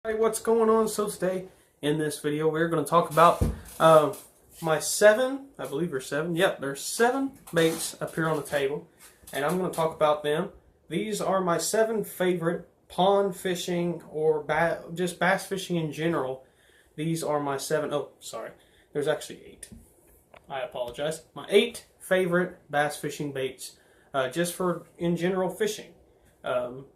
Hey, what's going on? So today in this video we're going to talk about my seven, I believe there's seven. Yep, there's 7 baits up here on the table, and I'm going to talk about them. These are my 7 favorite pond fishing or just bass fishing in general. These are my 7. Oh, sorry, there's actually 8. I apologize. My 8 favorite bass fishing baits, just for in general fishing.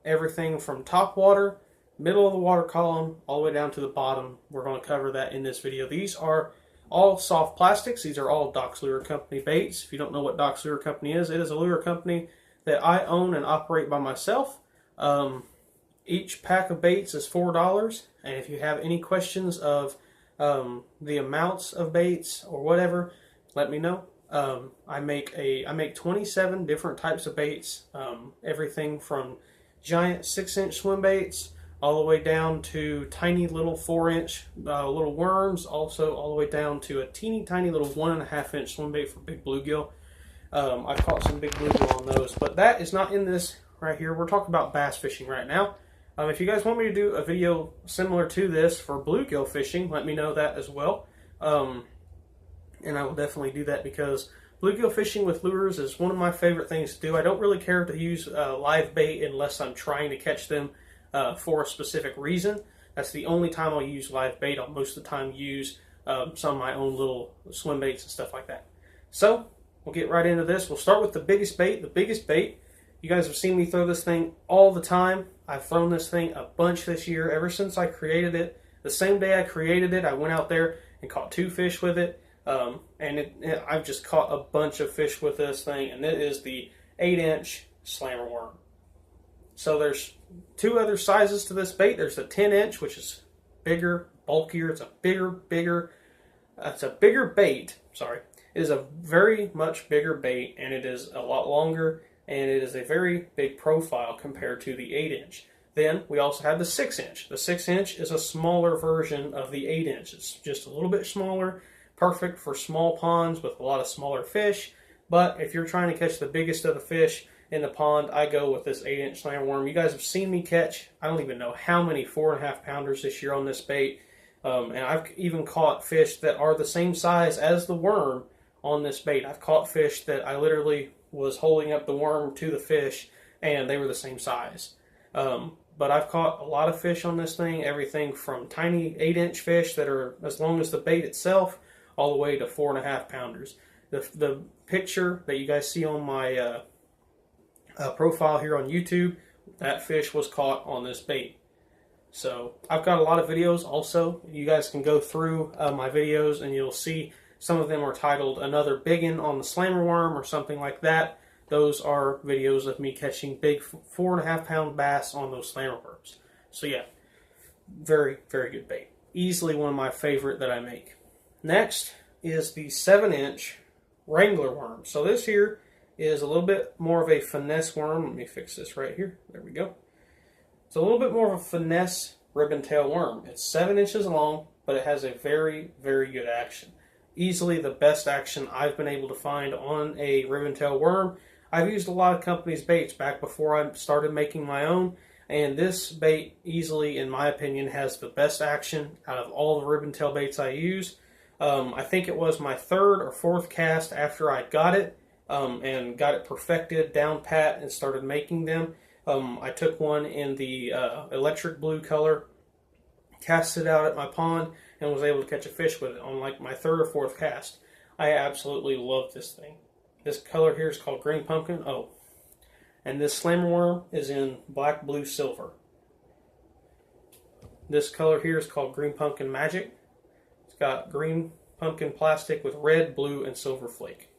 Everything from top water, middle of the water column, all the way down to the bottom. We're going to cover that in this video. These are all soft plastics. These are all Doc's Lure Company baits. If you don't know what Doc's Lure Company is, it is a lure company that I own and operate by myself. Each pack of baits is $4, and if you have any questions of the amounts of baits or whatever, let me know. I make 27 different types of baits, everything from giant 6-inch swim baits all the way down to tiny little 4-inch little worms, also all the way down to a teeny tiny little 1.5-inch swim bait for big bluegill. I've caught some big bluegill on those, but that is not in this right here. We're talking about bass fishing right now. If you guys want me to do a video similar to this for bluegill fishing, let me know that as well. And I will definitely do that because bluegill fishing with lures is one of my favorite things to do. I don't really care to use live bait unless I'm trying to catch them for a specific reason. That's the only time I'll use live bait. I'll most of the time use some of my own little swim baits and stuff like that. So we'll get right into this. We'll start with the biggest bait. The biggest bait, you guys have seen me throw this thing all the time. I've thrown this thing a bunch this year ever since I created it. The same day I created it, I went out there and caught 2 fish with it. I've just caught a bunch of fish with this thing, and it is the 8-inch slammer worm. So there's 2 other sizes to this bait. There's the 10-inch, which is bigger, bulkier. It's a bigger bait. Sorry, it is a very much bigger bait, and it is a lot longer, and it is a very big profile compared to the 8-inch. Then we also have the 6-inch. The 6-inch is a smaller version of the 8-inch. It's just a little bit smaller, perfect for small ponds with a lot of smaller fish. But if you're trying to catch the biggest of the fish in the pond, I go with this 8-inch slammer worm. You guys have seen me catch, I don't even know how many 4.5 pounders this year on this bait. And I've even caught fish that are the same size as the worm on this bait. I've caught fish that I literally was holding up the worm to the fish and they were the same size. But I've caught a lot of fish on this thing, everything from tiny 8-inch fish that are as long as the bait itself, all the way to 4.5 pounders. The picture that you guys see on my profile here on YouTube, that fish was caught on this bait. So I've got a lot of videos also. You guys can go through my videos and you'll see some of them are titled Another Biggin on the Slammer Worm or something like that. Those are videos of me catching big 4.5 pound bass on those slammer worms. So yeah, very, very good bait. Easily one of my favorite that I make. Next is the 7-inch Wrangler worm. So this here is a little bit more of a finesse worm. Let me fix this right here. There we go. It's a little bit more of a finesse ribbon tail worm. It's 7 inches long, but it has a very, very good action. Easily the best action I've been able to find on a ribbon tail worm. I've used a lot of companies' baits back before I started making my own, and this bait easily, in my opinion, has the best action out of all the ribbon tail baits I use. I think it was my 3rd or 4th cast after I got it and got it perfected, down pat, and started making them. I took one in the electric blue color, cast it out at my pond, and was able to catch a fish with it on like my 3rd or 4th cast. I absolutely love this thing. This color here is called green pumpkin. Oh, and this slammer worm is in black, blue, silver. This color here is called green pumpkin magic. It's got green pumpkin plastic with red, blue, and silver flake.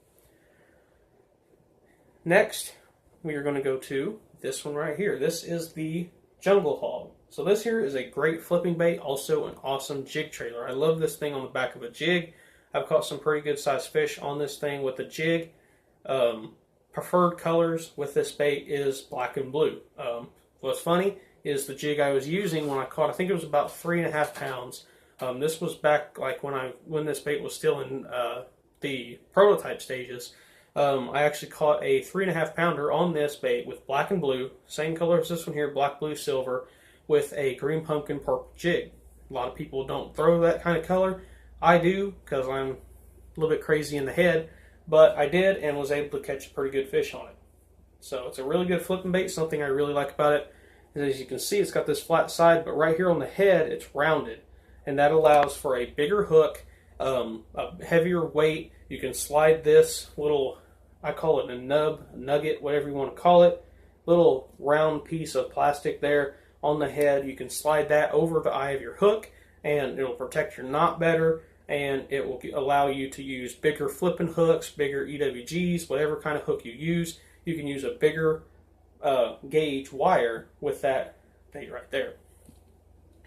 Next, we are going to go to this one right here. This is the Jungle Hog. So this here is a great flipping bait, also an awesome jig trailer. I love this thing on the back of a jig. I've caught some pretty good sized fish on this thing with the jig. Preferred colors with this bait is black and blue. What's funny is the jig I was using when I caught, I think it was about 3.5 pounds. This was back like when this bait was still in the prototype stages. I actually caught a 3.5 pounder on this bait with black and blue, same color as this one here, black, blue, silver, with a green pumpkin purple jig. A lot of people don't throw that kind of color. I do because I'm a little bit crazy in the head, but I did and was able to catch a pretty good fish on it. So it's a really good flipping bait. Something I really like about it is, as you can see, it's got this flat side, but right here on the head it's rounded, and that allows for a bigger hook, a heavier weight. You can slide this little, I call it a nub, a nugget, whatever you want to call it, little round piece of plastic there on the head. You can slide that over the eye of your hook and it'll protect your knot better, and it will allow you to use bigger flipping hooks, bigger EWGs, whatever kind of hook you use. You can use a bigger gauge wire with that bait right there.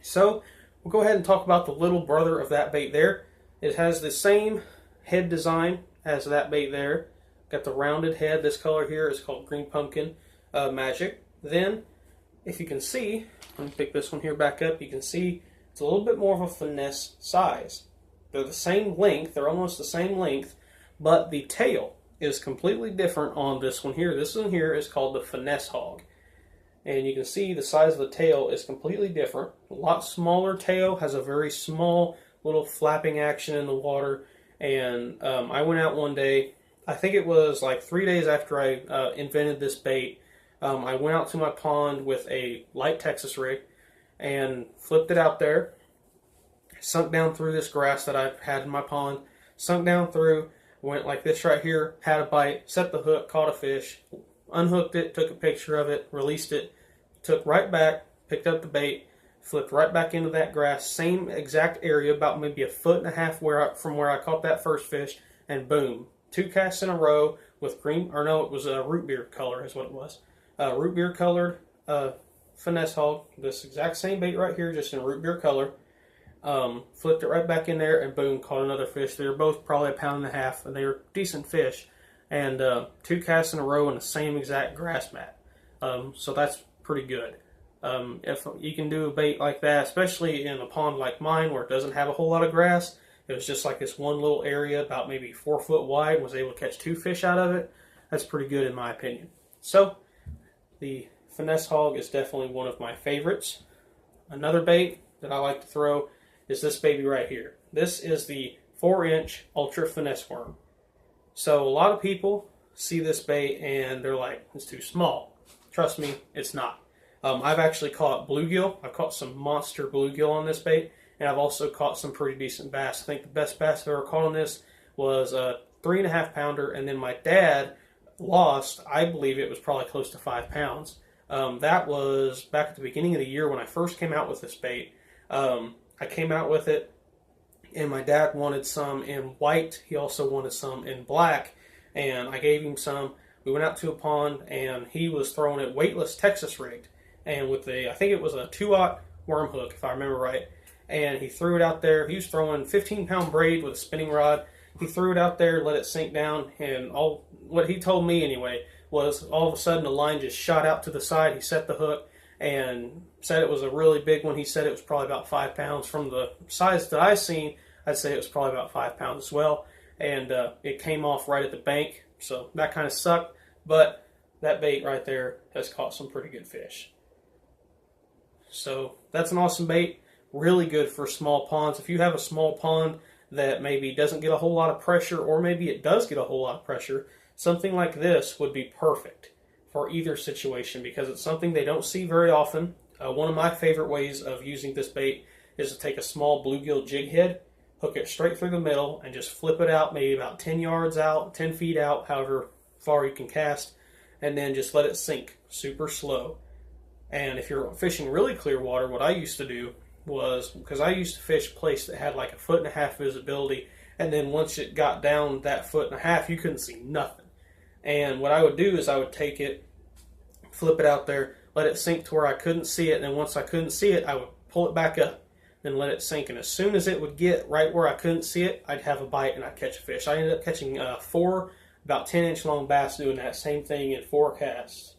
So we'll go ahead and talk about the little brother of that bait there. It has the same head design as that bait there. Got the rounded head. This color here is called Green Pumpkin Magic. Then, if you can see, let me pick this one here back up, you can see it's a little bit more of a finesse size. They're the same length, they're almost the same length, but the tail is completely different on this one here. This one here is called the Finesse Hog. And you can see the size of the tail is completely different. A lot smaller tail, has a very small little flapping action in the water. And I went out one day, I think it was like 3 days after I invented this bait. I went out to my pond with a light Texas rig and flipped it out there. Sunk down through this grass that I've had in my pond. Sunk down through, went like this right here, had a bite, set the hook, caught a fish, unhooked it, took a picture of it, released it, took right back, picked up the bait, flipped right back into that grass, same exact area, about maybe 1.5 feet from where I caught that first fish, and boom, 2 casts in a row with green, or no, it was a root beer color is what it was. Root beer colored Finesse Hog, this exact same bait right here, just in root beer color. Flipped it right back in there and boom, caught another fish. They were both probably 1.5 pounds, and they were decent fish. And 2 casts in a row in the same exact grass mat. So that's pretty good. If you can do a bait like that, especially in a pond like mine where it doesn't have a whole lot of grass, it was just like this one little area about maybe 4 foot wide, was able to catch 2 fish out of it. That's pretty good in my opinion. So the Finesse Hog is definitely one of my favorites. Another bait that I like to throw is this baby right here. This is the 4-inch Ultra Finesse Worm. So a lot of people see this bait and they're like, it's too small. Trust me, it's not. I've actually caught bluegill. I've caught some monster bluegill on this bait, and I've also caught some pretty decent bass. I think the best bass I've ever caught on this was a 3.5 pounder, and then my dad lost, I believe it was probably close to 5 pounds. That was back at the beginning of the year when I first came out with this bait. I came out with it, and my dad wanted some in white. He also wanted some in black, and I gave him some. We went out to a pond, and he was throwing it weightless Texas rigged, and with I think it was a 2-aught worm hook, if I remember right. And he threw it out there. He was throwing 15-pound braid with a spinning rod. He threw it out there, let it sink down, and what he told me anyway was all of a sudden the line just shot out to the side. He set the hook and said it was a really big one. He said it was probably about 5 pounds. From the size that I seen, I'd say it was probably about 5 pounds as well. And it came off right at the bank, so that kind of sucked. But that bait right there has caught some pretty good fish. So that's an awesome bait. Really good for small ponds. If you have a small pond that maybe doesn't get a whole lot of pressure, or maybe it does get a whole lot of pressure, something like this would be perfect for either situation because it's something they don't see very often. One of my favorite ways of using this bait is to take a small bluegill jig head, hook it straight through the middle, and just flip it out maybe about 10 yards out, 10 feet out, however far you can cast, and then just let it sink super slow. And if you're fishing really clear water, what I used to do was, because I used to fish a place that had like 1.5 foot visibility, and then once it got down that 1.5 foot, you couldn't see nothing. And what I would do is I would take it, flip it out there, let it sink to where I couldn't see it, and then once I couldn't see it, I would pull it back up, then let it sink. And as soon as it would get right where I couldn't see it, I'd have a bite and I'd catch a fish. I ended up catching 4 about 10-inch long bass doing that same thing in 4 casts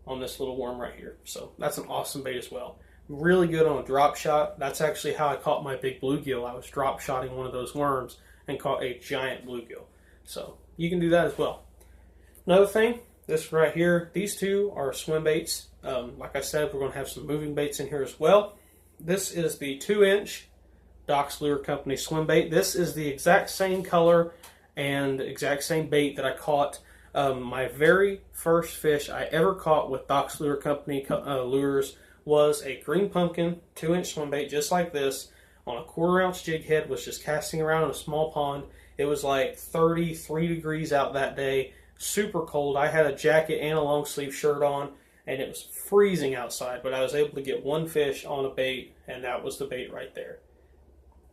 on this little worm right here. So that's an awesome bait as well. Really good on a drop shot. That's actually how I caught my big bluegill. I was drop shotting one of those worms and caught a giant bluegill. So you can do that as well. Another thing, This right here, these two are swim baits. Like I said, we're going to have some moving baits in here as well. This is the 2-inch Doc's Lure Company swim bait. This is the exact same color and exact same bait that I caught. My very first fish I ever caught with Doc's Lure Company lures was a green pumpkin 2-inch swim bait, just like this, on a 1/4 ounce jig head. Was just casting around in a small pond. It was like 33 degrees out that day, super cold. I had a jacket and a long sleeve shirt on, and it was freezing outside, but I was able to get one fish on a bait, and that was the bait right there.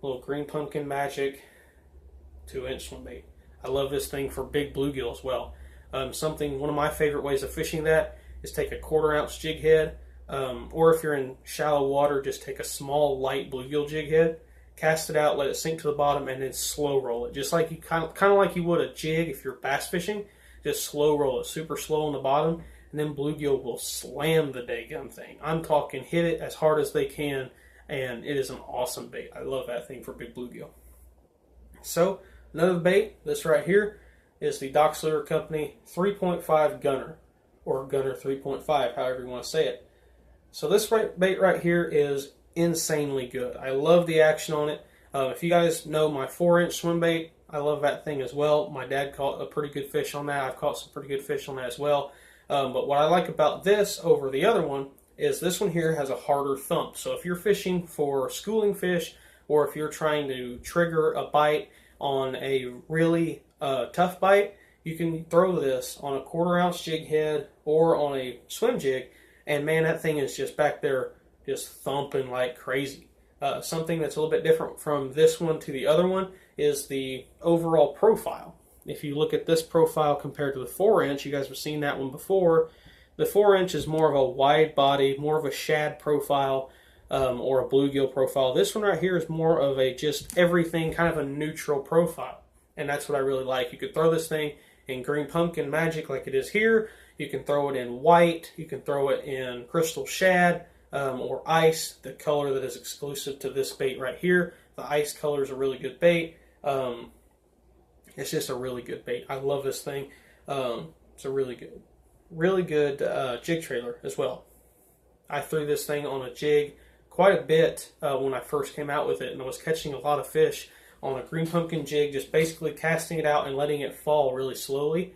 Little green pumpkin magic 2-inch swim bait. I love this thing for big bluegill as well. One of my favorite ways of fishing that is take a 1/4 ounce jig head, or if you're in shallow water, just take a small light bluegill jig head, cast it out, let it sink to the bottom, and then slow roll it, just like you kind of like you would a jig if you're bass fishing. Just slow roll it, super slow on the bottom, and then bluegill will slam the daggum thing. I'm talking hit it as hard as they can, and it is an awesome bait. I love that thing for big bluegill. So another bait, this right here, is the Doc's Lure Company 3.5 Gunner, or Gunner 3.5, however you want to say it. So this bait right here is insanely good. I love the action on it. If you guys know my 4-inch swim bait, I love that thing as well. My dad caught a pretty good fish on that. I've caught some pretty good fish on that as well. But what I like about this over the other one is this one here has a harder thump. So if you're fishing for schooling fish, or if you're trying to trigger a bite on a really tough bite, you can throw this on a 1/4 ounce jig head or on a swim jig, and man, that thing is just back there just thumping like crazy. Something that's a little bit different from this one to the other one is the overall profile. If you look at this profile compared to the 4-inch, you guys have seen that one before. The 4-inch is more of a wide body, more of a shad profile, or a bluegill profile. This one right here is more of a just everything, kind of a neutral profile. And that's what I really like. You could throw this thing in green pumpkin magic like it is here. You can throw it in white. You can throw it in crystal shad, or ice, the color that is exclusive to this bait right here. The ice color is a really good bait. It's just a really good bait. I love this thing. It's a really good jig trailer as well. I threw this thing on a jig quite a bit when I first came out with it, and I was catching a lot of fish on a green pumpkin jig, just basically casting it out and letting it fall really slowly.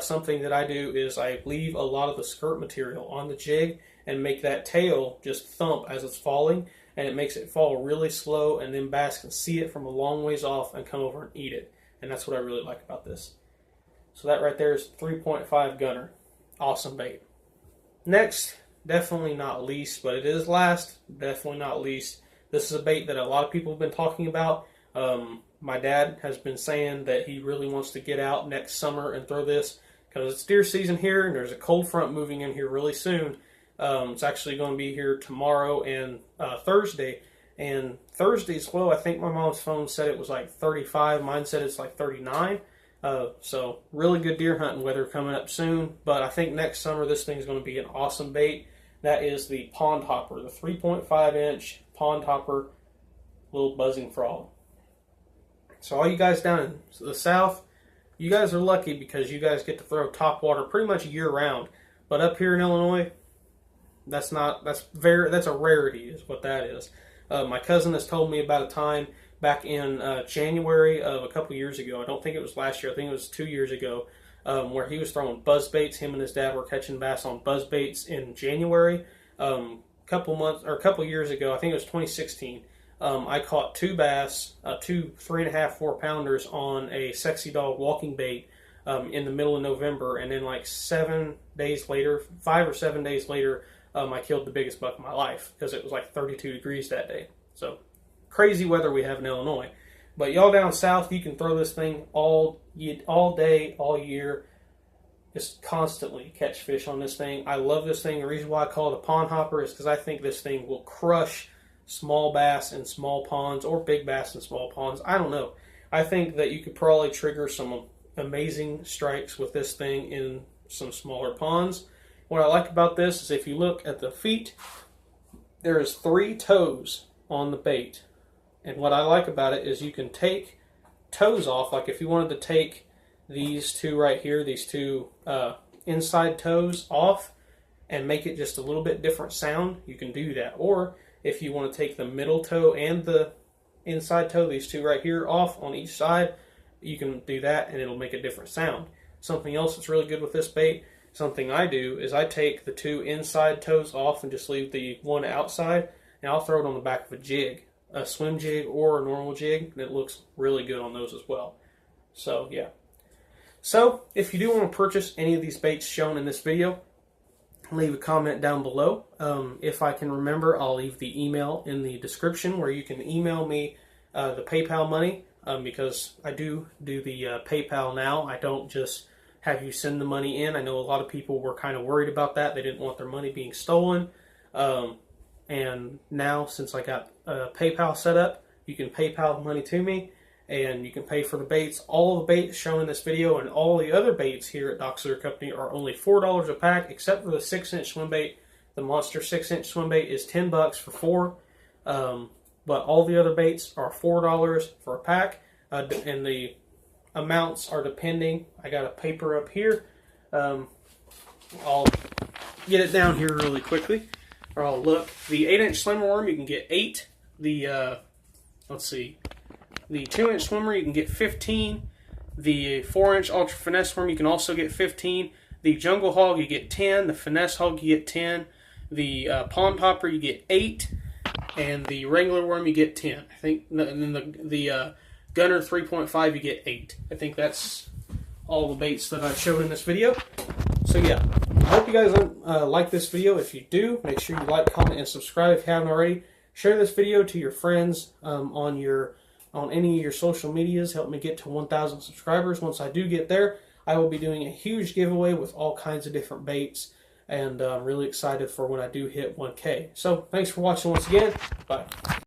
Something that I do is I leave a lot of the skirt material on the jig and make that tail just thump as it's falling, and it makes it fall really slow, and then bass can see it from a long ways off and come over and eat it. And that's what I really like about this. So that right there is 3.5 Gunner. Awesome bait. Next, definitely not least, but it is last, definitely not least, this is a bait that a lot of people have been talking about. My dad has been saying that he really wants to get out next summer and throw this because it's deer season here, and there's a cold front moving in here really soon. It's actually going to be here tomorrow and Thursday. And Thursday's low, I think my mom's phone said it was like 35. Mine said it's like 39. So really good deer hunting weather coming up soon. But I think next summer this thing's going to be an awesome bait. That is the Pond Hopper, the 3.5-inch Pond Hopper little buzzing frog. So all you guys down in the south, you guys are lucky because you guys get to throw topwater pretty much year round. But up here in Illinois, that's a rarity is what that is. My cousin has told me about a time back in January of a couple years ago. I don't think it was last year. I think it was 2 years ago, where he was throwing buzz baits. Him and his dad were catching bass on buzz baits in January. Couple years ago, I think it was 2016. I caught 2 bass, 2 3.5, 4 pounders on a Sexy Dog walking bait in the middle of November, and then like 7 days later, 5 or 7 days later, I killed the biggest buck of my life because it was like 32 degrees that day. So crazy weather we have in Illinois. But y'all down south, you can throw this thing all day, all year. Just constantly catch fish on this thing. I love this thing. The reason why I call it a pond hopper is because I think this thing will crush small bass in small ponds or big bass in small ponds. I don't know. I think that you could probably trigger some amazing strikes with this thing in some smaller ponds. What I like about this is if you look at the feet, there is 3 toes on the bait. And what I like about it is you can take toes off. Like if you wanted to take these 2 right here, these 2 inside toes off and make it just a little bit different sound, you can do that. Or if you want to take the middle toe and the inside toe, these two right here, off on each side, you can do that and it'll make a different sound. Something else that's really good with this bait, something I do, is I take the two inside toes off and just leave the one outside, and I'll throw it on the back of a jig, a swim jig or a normal jig, and it looks really good on those as well. So yeah. So if you do want to purchase any of these baits shown in this video, leave a comment down below. If I can remember, I'll leave the email in the description where you can email me the PayPal money, because I do the PayPal now. I don't just have you send the money in. I know a lot of people were kind of worried about that. They didn't want their money being stolen. And now, since I got PayPal set up, you can PayPal the money to me, and you can pay for the baits. All the baits shown in this video and all the other baits here at Docs Lure Company are only $4 a pack, except for the 6-inch swim bait. The Monster 6-inch swim bait is $10 for 4. But all the other baits are $4 for a pack, and the amounts are depending. I got a paper up here. I'll get it down here really quickly, or I'll look. The 8-inch slimmer worm, you can get 8. The let's see, the 2-inch swimmer you can get 15. The 4-inch ultra finesse worm you can also get 15. The jungle hog you get 10. The finesse hog you get 10. The pond hopper you get 8. And the Wrangler worm you get 10. I think, and then the Gunner 3.5 you get 8. I think that's all the baits that I've showed in this video. So yeah, I hope you guys like this video. If you do, make sure you like, comment, and subscribe if you haven't already. Share this video to your friends on any of your social medias. Help me get to 1,000 subscribers. Once I do get there, I will be doing a huge giveaway with all kinds of different baits. And I'm really excited for when I do hit 1K. So thanks for watching once again. Bye.